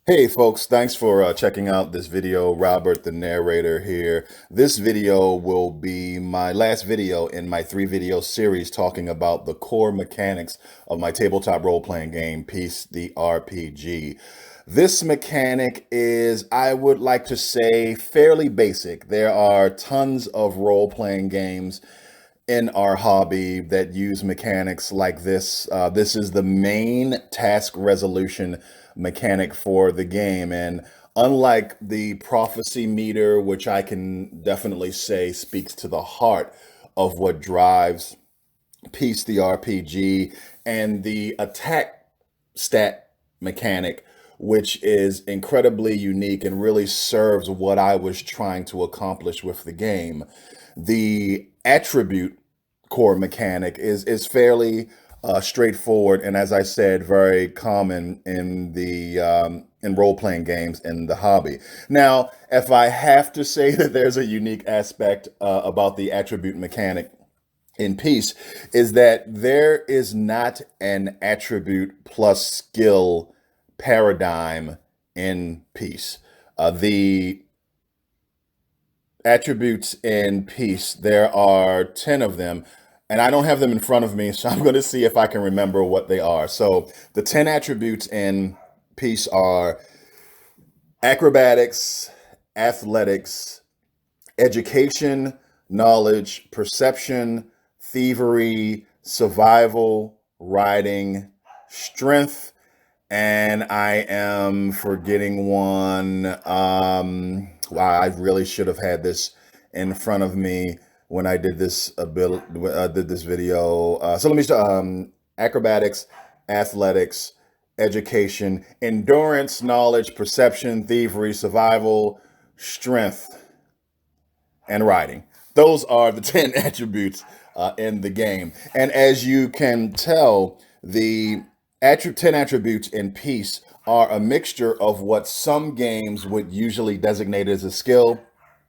Hey folks, thanks for checking out this video. Robert, the narrator here. This video will be my last video in my 3 video series talking about the core mechanics of my tabletop role-playing game, Peace the RPG. This mechanic is, I would like to say, fairly basic. There are tons of role-playing games in our hobby that use mechanics like this. This is the main task resolution mechanic for the game. And unlike the prophecy meter, which I can definitely say speaks to the heart of what drives Peace the RPG, and the attack stat mechanic, which is incredibly unique and really serves what I was trying to accomplish with the game. The attribute core mechanic is fairly straightforward, and as I said, very common in the in role-playing games in the hobby. Now, if I have to say that there's a unique aspect about the attribute mechanic in Peace, is that there is not an attribute plus skill paradigm in Peace. The attributes in Peace, there are 10 of them, and I don't have them in front of me, so I'm going to see if I can remember what they are. So the 10 attributes in Peace are acrobatics, athletics, education, knowledge, perception, thievery, survival, riding, strength, and I am forgetting one. Wow, I really should have had this in front of me when I did this did this video. So let me start. Acrobatics, athletics, education, endurance, knowledge, perception, thievery, survival, strength, and riding. Those are the 10 attributes in the game. And as you can tell, the 10 attributes in Peace are a mixture of what some games would usually designate as a skill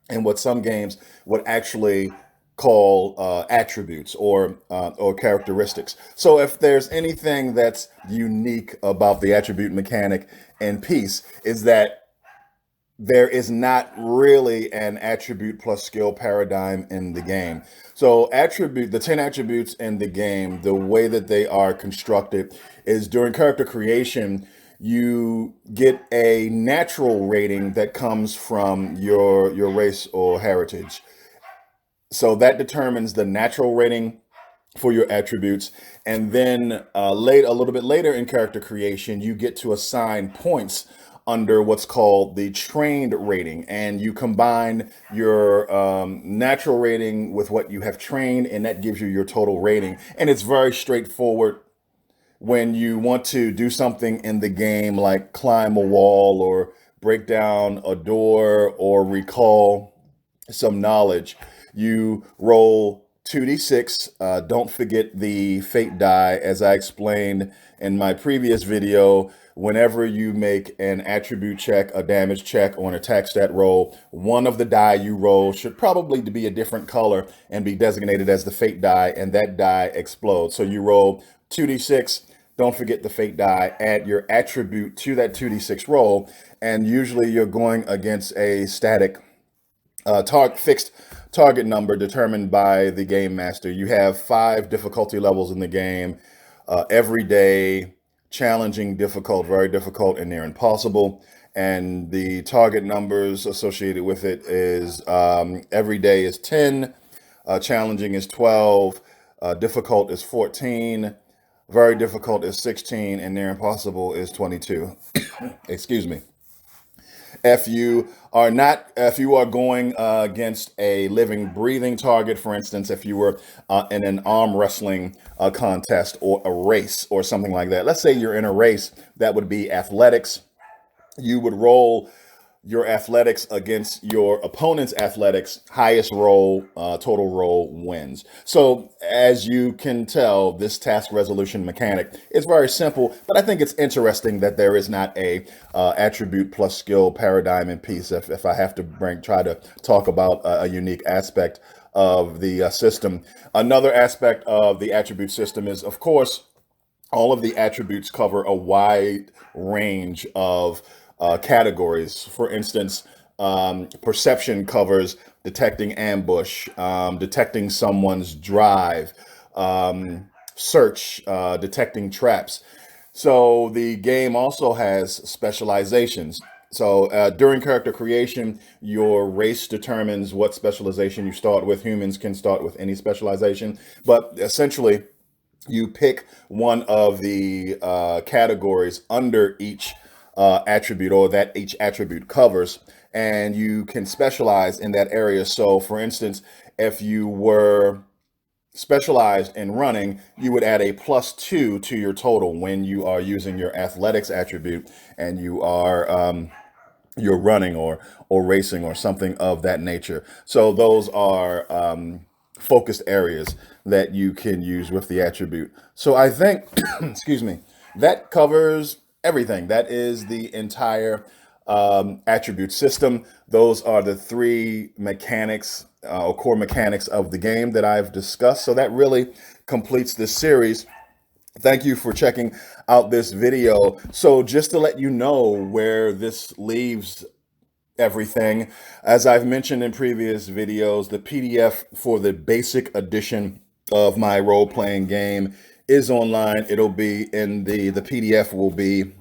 and what some games would actually call attributes or characteristics. So if there's anything that's unique about the attribute mechanic in Peace, is that there is not really an attribute plus skill paradigm in the game. So the 10 attributes in the game, the way that they are constructed is during character creation, you get a natural rating that comes from your race or heritage. So that determines the natural rating for your attributes. And then a little bit later in character creation, you get to assign points under what's called the trained rating. And you combine your natural rating with what you have trained, and that gives you your total rating. And it's very straightforward when you want to do something in the game, like climb a wall or break down a door or recall some knowledge. You roll 2d6. Don't forget the fate die. As I explained in my previous video, whenever you make an attribute check, a damage check, or an attack stat roll, one of the die you roll should probably be a different color and be designated as the fate die, and that die explodes. So you roll 2d6. Don't forget the fate die, add your attribute to that 2d6 roll, and usually you're going against a static fixed target number determined by the game master. You have 5 difficulty levels in the game: everyday, challenging, difficult, very difficult, and near impossible. And the target numbers associated with it is everyday is 10, challenging is 12, difficult is 14, very difficult is 16, and near impossible is 22. Excuse me. If you are going against a living, breathing target, for instance, if you were in an arm wrestling contest or a race or something like that, let's say you're in a race, that would be athletics. You would roll your athletics against your opponent's athletics. Highest roll, total roll wins. So as you can tell, this task resolution mechanic is very simple, but I think it's interesting that there is not a attribute plus skill paradigm in Peace. If I have to try to talk about a unique aspect of the system. Another aspect of the attribute system is, of course, all of the attributes cover a wide range of categories. For instance, perception covers detecting ambush, detecting someone's drive, search, detecting traps. So the game also has specializations. So during character creation, your race determines what specialization you start with. Humans can start with any specialization, but essentially you pick one of the categories under each attribute, or that each attribute covers, and you can specialize in that area. So for instance, if you were specialized in running, you would add a +2 to your total when you are using your athletics attribute and you're running or racing or something of that nature. So those are focused areas that you can use with the attribute. So I think, excuse me, that covers everything. That is the entire attribute system. Those are the three mechanics or core mechanics of the game that I've discussed. So that really completes this series. Thank you for checking out this video. So just to let you know where this leaves everything, as I've mentioned in previous videos, the PDF for the basic edition of my role-playing game is online. It'll be in the PDF will be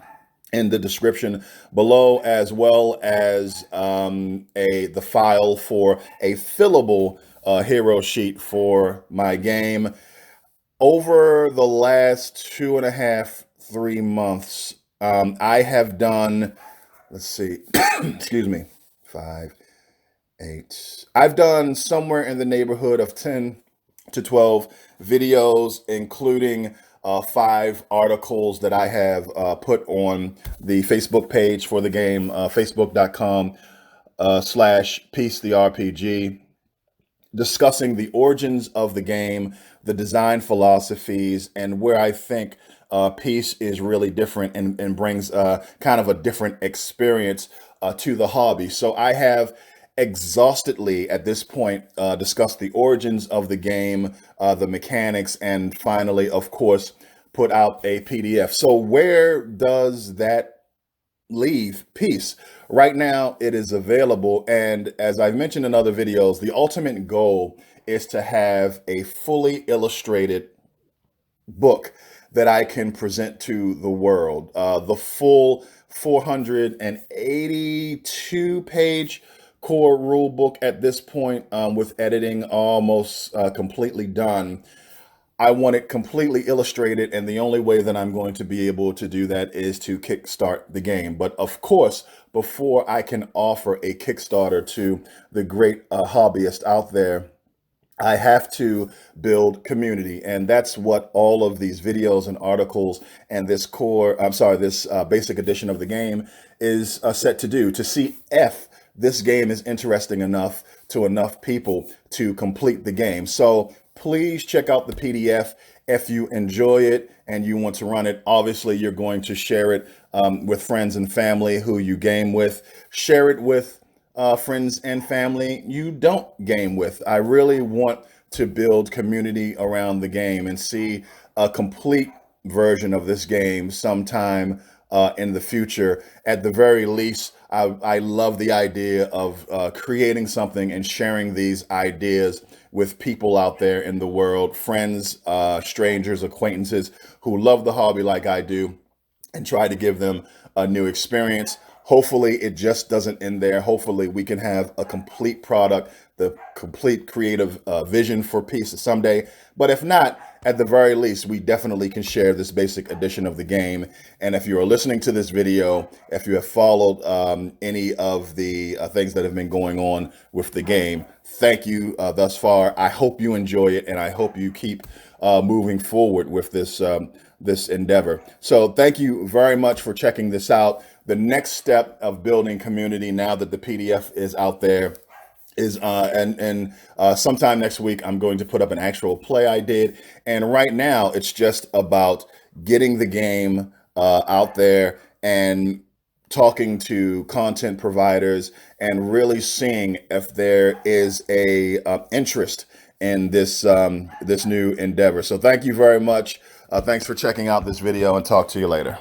in the description below, as well as the file for a fillable hero sheet for my game. Over the last 2.5, 3 months, I have done, let's see, excuse me, 5, 8. I've done somewhere in the neighborhood of 10 to 12 videos, including 5 articles that I have put on the Facebook page for the game, facebook.com/Peace the RPG, discussing the origins of the game, the design philosophies, and where I think Peace is really different and brings kind of a different experience to the hobby. So I have exhaustively at this point discussed the origins of the game, the mechanics, and finally, of course, put out a PDF. So where does that leave Peace? Right now it is available, and as I've mentioned in other videos, the ultimate goal is to have a fully illustrated book that I can present to the world. The full 482 page core rule book at this point, with editing almost completely done. I want it completely illustrated, and the only way that I'm going to be able to do that is to kickstart the game. But of course, before I can offer a Kickstarter to the great hobbyist out there, I have to build community, and that's what all of these videos and articles and this basic edition of the game is set to do, to see if this game is interesting enough to enough people to complete the game. So please check out the PDF. If you enjoy it and you want to run it, obviously you're going to share it with friends and family who you game with. Share it with friends and family you don't game with. I really want to build community around the game and see a complete version of this game sometime in the future. At the very least, I love the idea of creating something and sharing these ideas with people out there in the world, friends, strangers, acquaintances who love the hobby like I do, and try to give them a new experience. Hopefully it just doesn't end there. Hopefully we can have a complete product, the complete creative vision for Peace someday. But if not, at the very least, we definitely can share this basic edition of the game. And if you are listening to this video, if you have followed any of the things that have been going on with the game, thank you thus far. I hope you enjoy it, and I hope you keep moving forward with this endeavor. So thank you very much for checking this out. The next step of building community, now that the PDF is out there, is sometime next week I'm going to put up an actual play I did. And right now it's just about getting the game out there and talking to content providers and really seeing if there is a interest in this this new endeavor. So thank you very much. Thanks for checking out this video, and talk to you later.